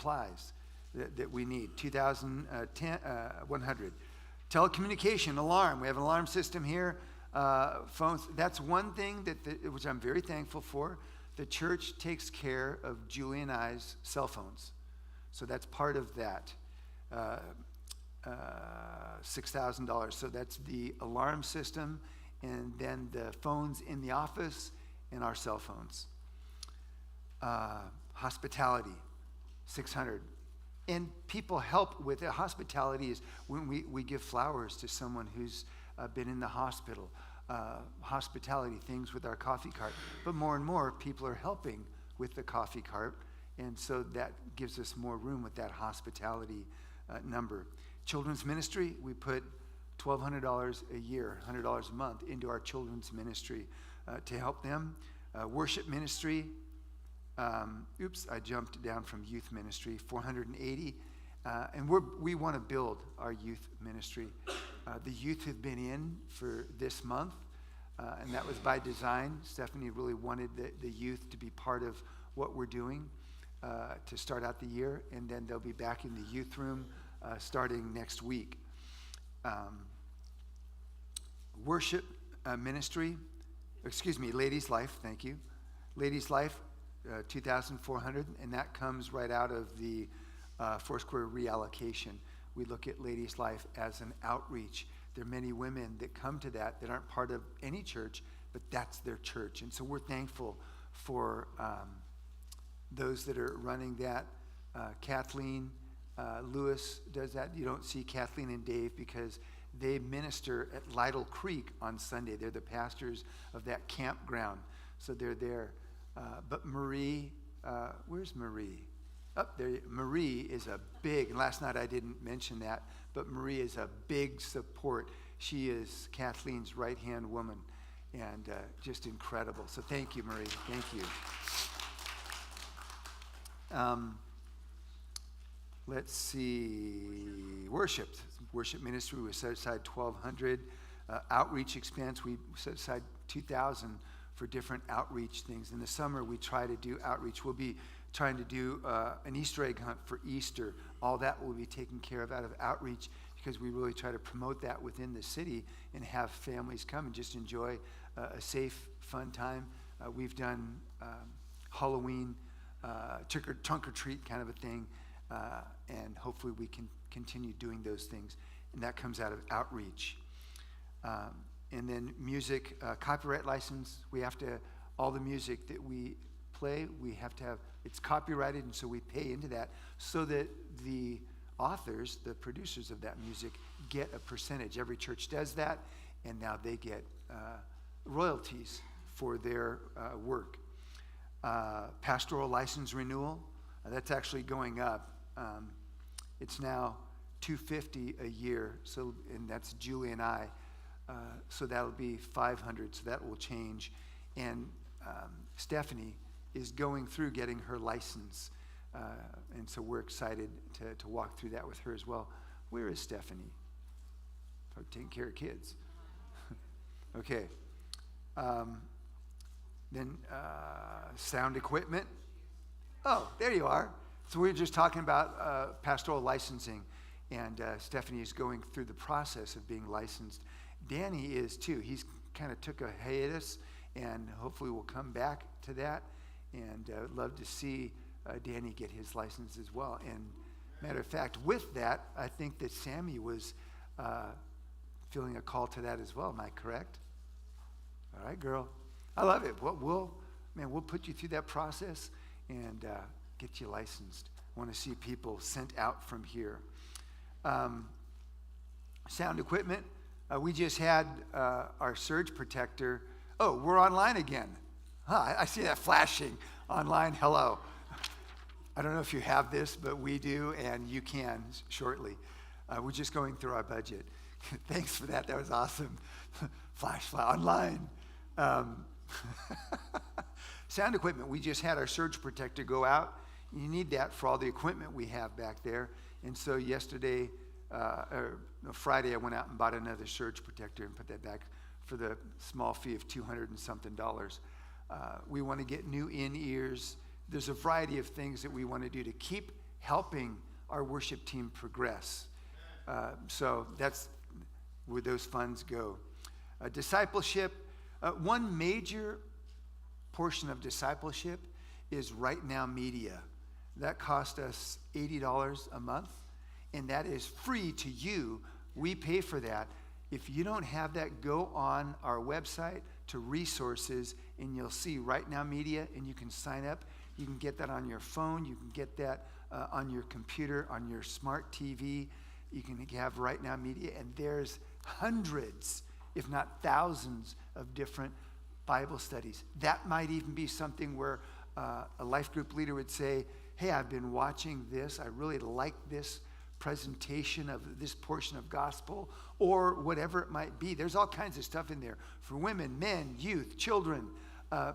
supplies that we need. 100. Telecommunication, alarm. We have an alarm system here. Phones. That's one thing which I'm very thankful for. The church takes care of Julie and I's cell phones. So that's part of that. $6,000. So that's the alarm system, and then the phones in the office and our cell phones. Hospitality, 600. And people help with it. Hospitality is when we give flowers to someone who's been in the hospital. Hospitality, things with our coffee cart. But more and more people are helping with the coffee cart. And so that gives us more room with that hospitality number. Children's ministry, we put $1,200 a year, $100 a month into our children's ministry to help them. Worship ministry, I jumped down from youth ministry, 480. And we want to build our youth ministry. The youth have been in for this month, and that was by design. Stephanie really wanted the youth to be part of what we're doing to start out the year, and then they'll be back in the youth room starting next week. Worship ministry, Ladies Life, thank you. Ladies Life, 2,400, and that comes right out of the Foursquare reallocation. We look at Ladies Life as an outreach. There are many women that come to that aren't part of any church, but that's their church. And so we're thankful for those that are running that. Kathleen Lewis does that. You don't see Kathleen and Dave because they minister at Lytle Creek on Sunday. They're the pastors of that campground, so they're there. But Marie, where's Marie? Up there. Marie is a big, and last night I didn't mention that, but Marie is a big support. She is Kathleen's right-hand woman, and just incredible. So thank you, Marie. Thank you. Let's see. Worship ministry, we set aside $1,200. Outreach expense, we set aside $2,000 for different outreach things. In the summer, we try to do outreach. We'll be trying to do an Easter egg hunt for Easter. All that will be taken care of out of outreach because we really try to promote that within the city and have families come and just enjoy a safe, fun time. We've done Halloween, trunk or treat kind of a thing, and hopefully we can continue doing those things. And that comes out of outreach. And then music, copyright license. We have to, all the music that we play, we have to have, it's copyrighted, and so we pay into that so that the authors, the producers of that music, get a percentage. Every church does that, and now they get royalties for their work. Pastoral license renewal, that's actually going up. It's now $250 a year, so, and that's Julie and I. So that'll be $500, so that will change. And Stephanie is going through getting her license, and so we're excited to walk through that with her as well. Where is Stephanie? Probably taking care of kids. Okay. Then sound equipment. Oh, there you are. So we were just talking about pastoral licensing, and Stephanie is going through the process of being licensed. Danny is too. He's kind of took a hiatus, and hopefully we'll come back to that. And I'd love to see Danny get his license as well. And matter of fact, with that, I think that Sammy was feeling a call to that as well. Am I correct? All right, girl. I love it. We'll put you through that process and get you licensed. I want to see people sent out from here. Sound equipment. We just had our surge protector. Oh, we're online again. I see that flashing online. Hello. I don't know if you have this, but we do, and you can shortly. We're just going through our budget. Thanks for that. That was awesome. Flash online. Sound equipment. We just had our surge protector go out. You need that for all the equipment we have back there. And so yesterday, Friday, I went out and bought another surge protector and put that back for the small fee of $200 and something. We want to get new in-ears. There's a variety of things that we want to do to keep helping our worship team progress. So that's where those funds go. Discipleship, one major portion of discipleship is Right Now Media. That cost us $80 a month, and that is free to you. We pay for that. If you don't have that, go on our website to resources, and you'll see Right Now Media, and you can sign up. You can get that on your phone. You can get that on your computer, on your smart TV. You can have Right Now Media, and there's hundreds, if not thousands, of different Bible studies. That might even be something where a life group leader would say, hey, I've been watching this. I really like this presentation of this portion of gospel, or whatever it might be. There's all kinds of stuff in there for women, men, youth, children,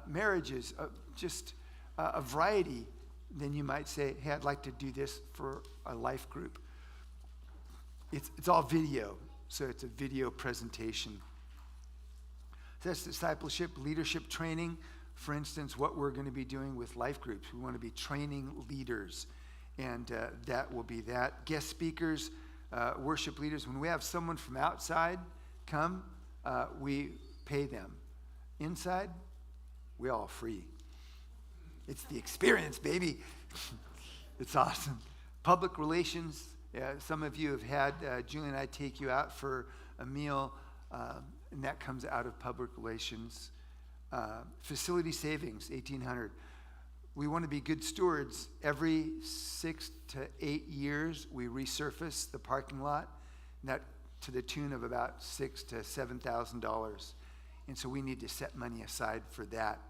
marriages, just a variety. Then you might say, hey, I'd like to do this for a life group. It's all video, so it's a video presentation. So that's discipleship, leadership training. For instance, what we're going to be doing with life groups. We want to be training leaders, and that will be that. Guest speakers, worship leaders. When we have someone from outside come, we pay them. Inside, we all free. It's the experience, baby. It's awesome. Public relations. Some of you have had Julie and I take you out for a meal, and that comes out of public relations. Facility savings, $1,800. We want to be good stewards. Every 6 to 8 years, we resurface the parking lot, and that to the tune of about $6,000 to $7,000. And so we need to set money aside for that,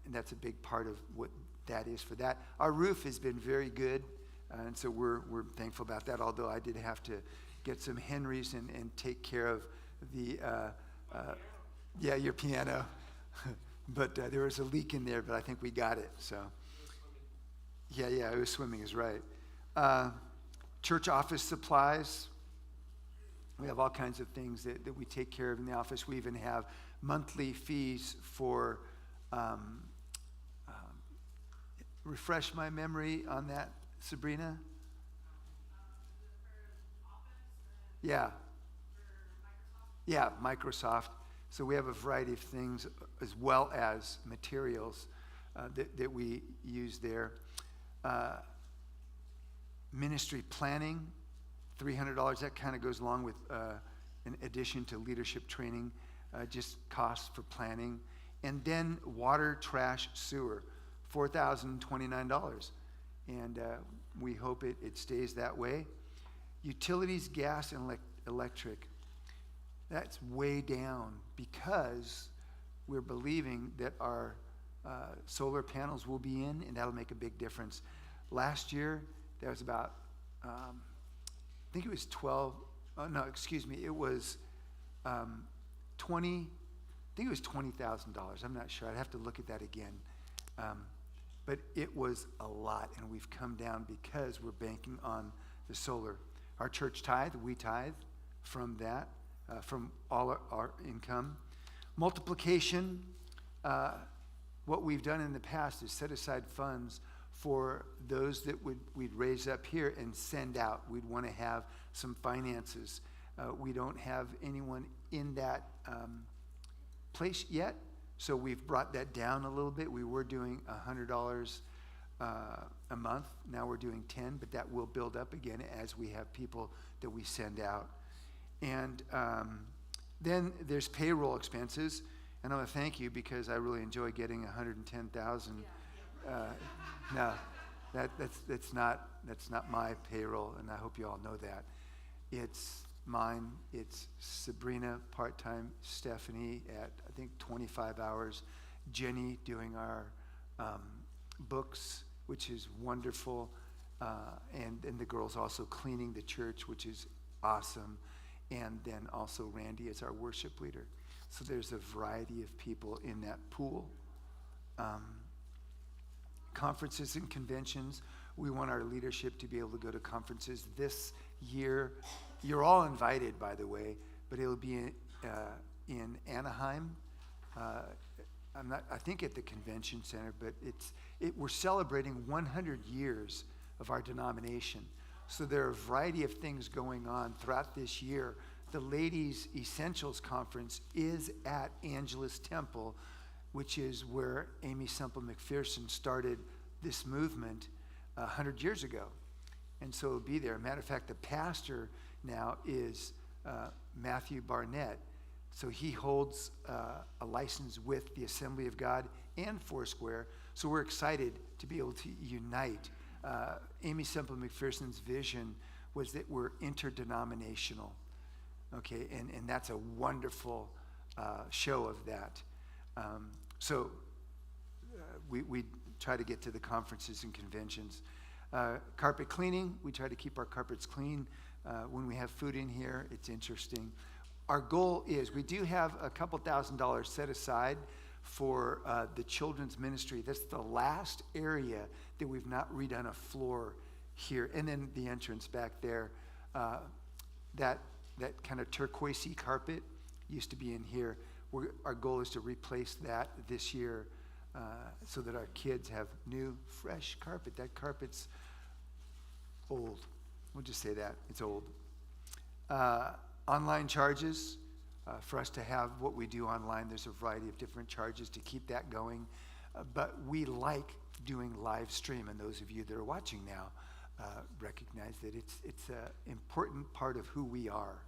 and that's a big part of what that is for that. Our roof has been very good, and so we're thankful about that. Although I did have to get some Henrys and take care of the your piano. But there was a leak in there, but I think we got it. So, yeah, it was swimming is right. Church office supplies. We have all kinds of things that we take care of in the office. We even have monthly fees for, refresh my memory on that, Sabrina? Yeah. Yeah, Microsoft. So we have a variety of things as well as materials that we use there. Ministry planning, $300. That kind of goes along with, in addition to leadership training, just costs for planning. And then water, trash, sewer, $4,029. And we hope it stays that way. Utilities, gas, and electric. That's way down because we're believing that our solar panels will be in, and that'll make a big difference. Last year, there was about, I think it was it was 20, I think it was $20,000. I'm not sure. I'd have to look at that again. But it was a lot, and we've come down because we're banking on the solar. Our church tithe, we tithe from that. From all our income. Multiplication, what we've done in the past is set aside funds for those that we'd raise up here and send out. We'd want to have some finances. We don't have anyone in that place yet, so we've brought that down a little bit. We were doing $100 a month. Now we're doing $10, but that will build up again as we have people that we send out. And then there's payroll expenses, and I want to thank you because I really enjoy getting $110,000. No, that's not my payroll, and I hope you all know that. It's mine. It's Sabrina part-time, Stephanie at I think 25 hours, Jenny doing our books, which is wonderful, and the girls also cleaning the church, which is awesome. And then also Randy is our worship leader. So there's a variety of people in that pool. Conferences and conventions. We want our leadership to be able to go to conferences this year. You're all invited, by the way, but it'll be in Anaheim. I think at the convention center, but we're celebrating 100 years of our denomination. So there are a variety of things going on throughout this year. The Ladies Essentials Conference is at Angelus Temple, which is where Amy Semple McPherson started this movement 100 years ago. And so it'll be there. Matter of fact, the pastor now is Matthew Barnett. So he holds a license with the Assembly of God and Foursquare. So we're excited to be able to unite. Amy Semple McPherson's vision was that we're interdenominational. Okay, and that's a wonderful show of that. So we try to get to the conferences and conventions. Carpet cleaning, we try to keep our carpets clean. When we have food in here, it's interesting. Our goal is, we do have a couple $1,000s set aside for the children's ministry. That's the last area that we've not redone a floor here. And then the entrance back there, that kind of turquoisey carpet used to be in here. Our goal is to replace that this year so that our kids have new, fresh carpet. That carpet's old. We'll just say that. It's old. Online charges. For us to have what we do online, there's a variety of different charges to keep that going. But we like doing live stream, and those of you that are watching now recognize that it's an important part of who we are.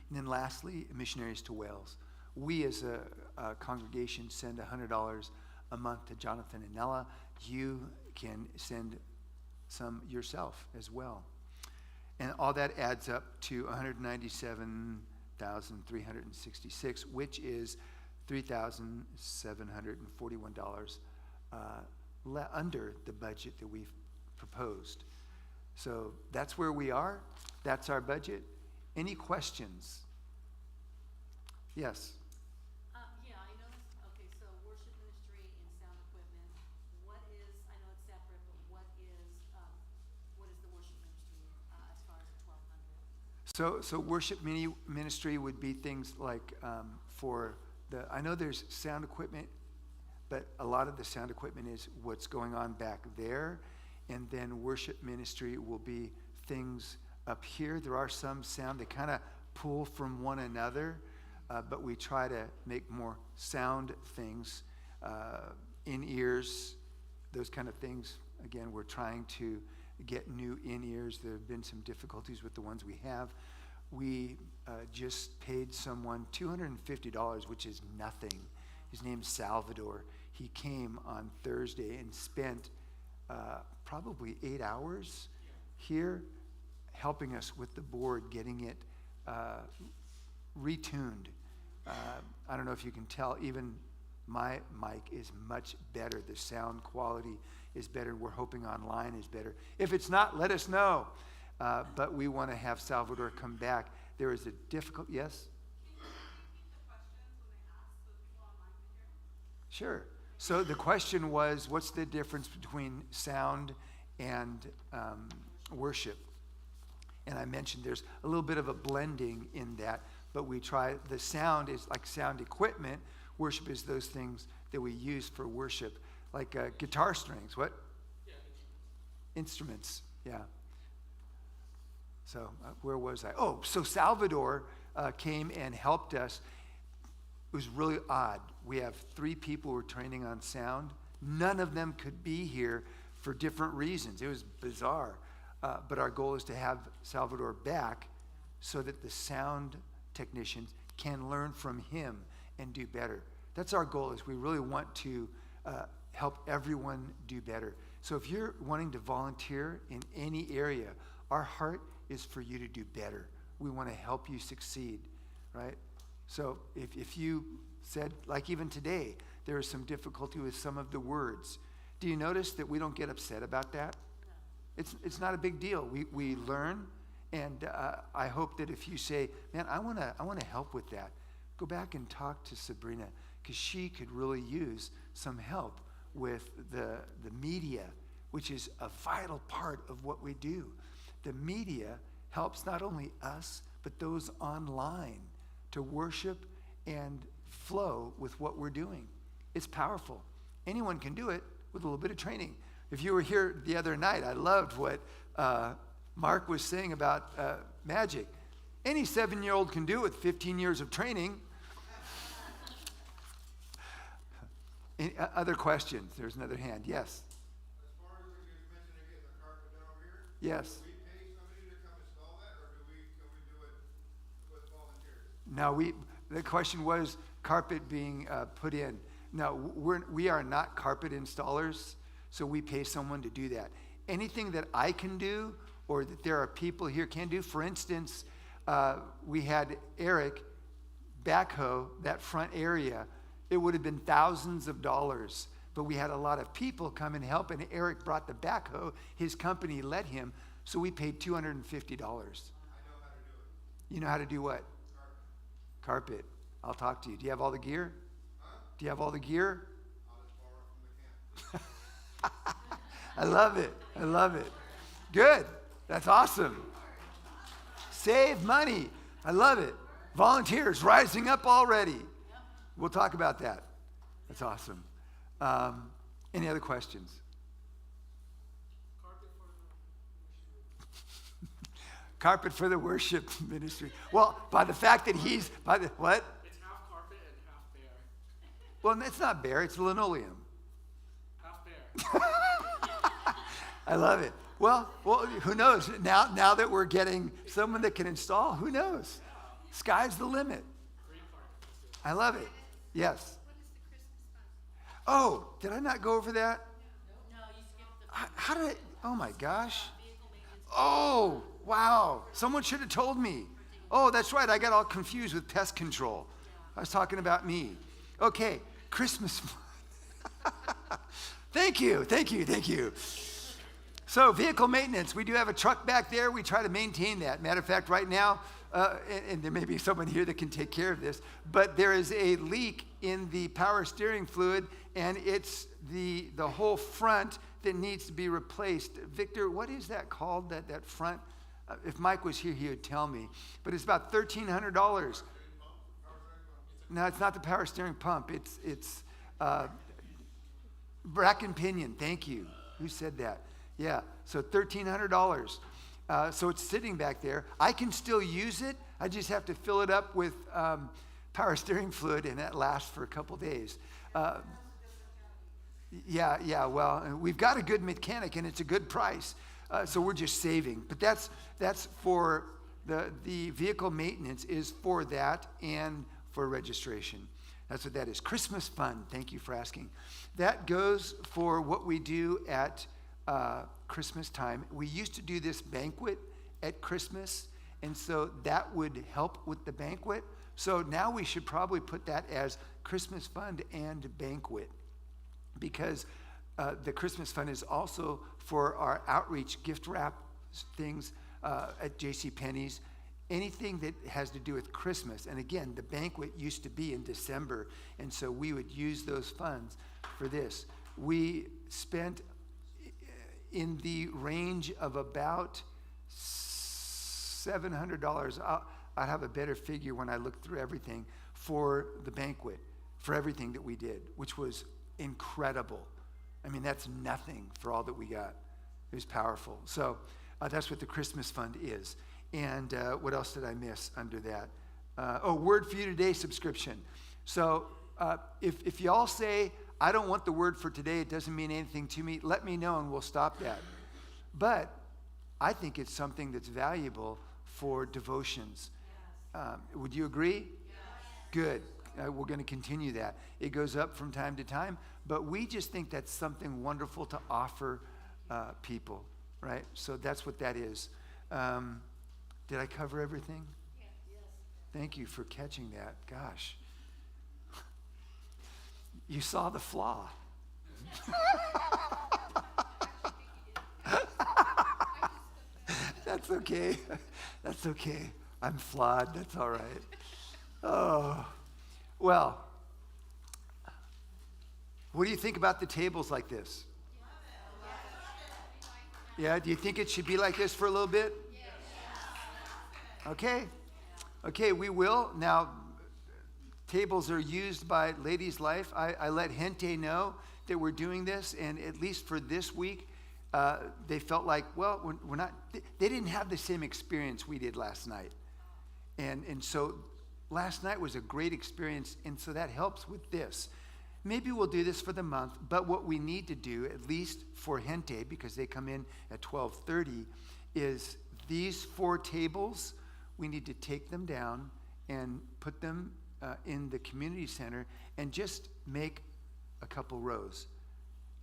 And then lastly, Missionaries to Wales. We as a congregation send $100 a month to Jonathan and Nella. You can send some yourself as well. And all that adds up to $197,366, which is $3,741 under the budget that we've proposed. So that's where we are. That's our budget. Any questions? Yes. Yeah, I noticed, okay, so worship ministry and sound equipment, what is, I know it's separate, but what is the worship ministry as far as the 1,200? So worship ministry would be things like I know there's sound equipment, but a lot of the sound equipment is what's going on back there. And then worship ministry will be things up here. There are some sound that kind of pull from one another. But we try to make more sound things, in-ears, those kind of things. Again, we're trying to get new in-ears. There have been some difficulties with the ones we have. We just paid someone $250, which is nothing. His name's Salvador. He came on Thursday and spent probably 8 hours here helping us with the board, getting it retuned. I don't know if you can tell, even my mic is much better. The sound quality is better. We're hoping online is better. If it's not, let us know. But we want to have Salvador come back. There is a difficult, yes? Can you repeat the questions when they ask so people online can hear? Sure. So the question was, what's the difference between sound and worship? And I mentioned there's a little bit of a blending in that, but we try, the sound is like sound equipment. Worship is those things that we use for worship, like guitar strings. What? Yeah, instruments, yeah. So where was I? Oh, so Salvador came and helped us. It was really odd. We have 3 people who are training on sound. None of them could be here for different reasons. It was bizarre. But our goal is to have Salvador back so that the sound technicians can learn from him and do better. That's our goal, is we really want to help everyone do better. So if you're wanting to volunteer in any area, our heart is for you to do better. We want to help you succeed, right? So if you said, like even today, there is some difficulty with some of the words, do you notice that we don't get upset about that? It's not a big deal. We learn, and I hope that if you say, man, I want to help with that, go back and talk to Sabrina, because she could really use some help with the media, which is a vital part of what we do. The media helps not only us, but those online to worship and flow with what we're doing. It's powerful. Anyone can do it with a little bit of training. If you were here the other night, I loved what Mark was saying about magic. Any 7-year-old can do it with 15 years of training. Other questions? There's another hand. Yes. As far as you mentioned they're getting the carpet done over here, Yes. do we pay somebody to come install that, or can we do it with volunteers? Now, the question was carpet being put in. No, we are not carpet installers, so we pay someone to do that. Anything that I can do or that there are people here can do, for instance, we had Eric backhoe that front area. It would have been thousands of dollars, but we had a lot of people come and help, and Eric brought the backhoe. His company let him, so we paid $250. I know how to do it. You know how to do what? Carpet. I'll talk to you. Do you have all the gear? Do you have all the gear? I'll just borrow it from the camp. I love it. I love it. Good. That's awesome. Save money. I love it. Volunteers rising up already. We'll talk about that. That's awesome. Any other questions? Carpet for the worship ministry. Well, by the fact that he's, by the, what? It's half carpet and half bare. Well, it's not bare, it's linoleum. Half bare. I love it. Well, who knows? Now that we're getting someone that can install, who knows? Sky's the limit. Green carpet. I love it. Yes. What is the Christmas fund? Oh, did I not go over that? No, you skipped the How did I? Oh my gosh. vehicle maintenance. Oh, wow. Someone should have told me. Oh, that's right. I got all confused with pest control. I was talking about me. Okay, Christmas. Thank you. So vehicle maintenance, we do have a truck back there. We try to maintain that. Matter of fact, right now, and there may be someone here that can take care of this, but there is a leak in the power steering fluid, and it's the whole front that needs to be replaced. Victor, what is that called, that front? If Mike was here, he would tell me. But it's about $1,300. No, it's not the power steering pump. It's rack and pinion. Thank you. Who said that? Yeah, so $1,300. So it's sitting back there. I can still use it. I just have to fill it up with power steering fluid, and that lasts for a couple days. Yeah. Well, we've got a good mechanic, and it's a good price. So we're just saving. But that's for the vehicle maintenance is for that and for registration. That's what that is. Christmas fund. Thank you for asking. That goes for what we do at Christmas time. We used to do this banquet at Christmas, and so that would help with the banquet. So now we should probably put that as Christmas fund and banquet, because the Christmas fund is also for our outreach gift wrap things at JCPenney's, anything that has to do with Christmas. And again, the banquet used to be in December, and so we would use those funds for this. We spent in the range of about $700. I'd have a better figure when I look through everything for the banquet, for everything that we did, which was incredible. I mean, that's nothing for all that we got. It was powerful. So that's what the Christmas fund is. And what else did I miss under that? Word for You Today subscription. So if y'all say, I don't want the word for today, it doesn't mean anything to me, let me know and we'll stop that. But I think it's something that's valuable for devotions. Would you agree? Yes. Good. We're going to continue that. It goes up from time to time, but we just think that's something wonderful to offer people, right? So that's what that is. Did I cover everything? Yes. Thank you for catching that. Gosh. You saw the flaw. That's okay. That's okay. I'm flawed. That's all right. Oh, well, what do you think about the tables like this? Yeah, do you think it should be like this for a little bit? Okay. Okay, we will. Now, tables are used by Ladies Life. I let Gente know that we're doing this, and at least for this week, they felt like, well, we're not, they didn't have the same experience we did last night. And so last night was a great experience, and so that helps with this. Maybe we'll do this for the month, but what we need to do, at least for Gente, because they come in at 12:30, is these 4 tables, we need to take them down and put them in the community center and just make a couple rows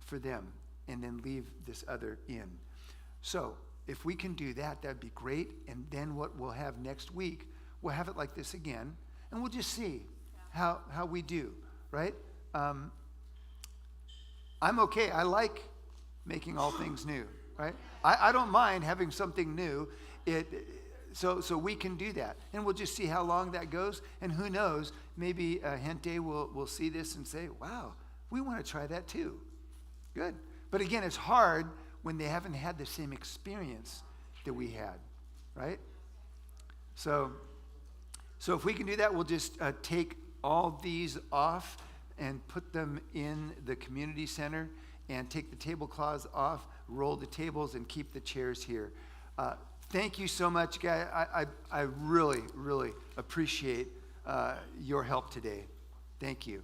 for them and then leave this other in. So if we can do that, that'd be great. And then what we'll have next week, we'll have it like this again, and we'll just see how we do, right? I'm okay. I like making all things new, right? I don't mind having something new. So we can do that. And we'll just see how long that goes. And who knows, maybe Gente will see this and say, wow, we want to try that too. Good. But again, it's hard when they haven't had the same experience that we had, right? So if we can do that, we'll just take all these off and put them in the community center and take the tablecloths off, roll the tables, and keep the chairs here. Thank you so much, guys. I really, really appreciate your help today. Thank you.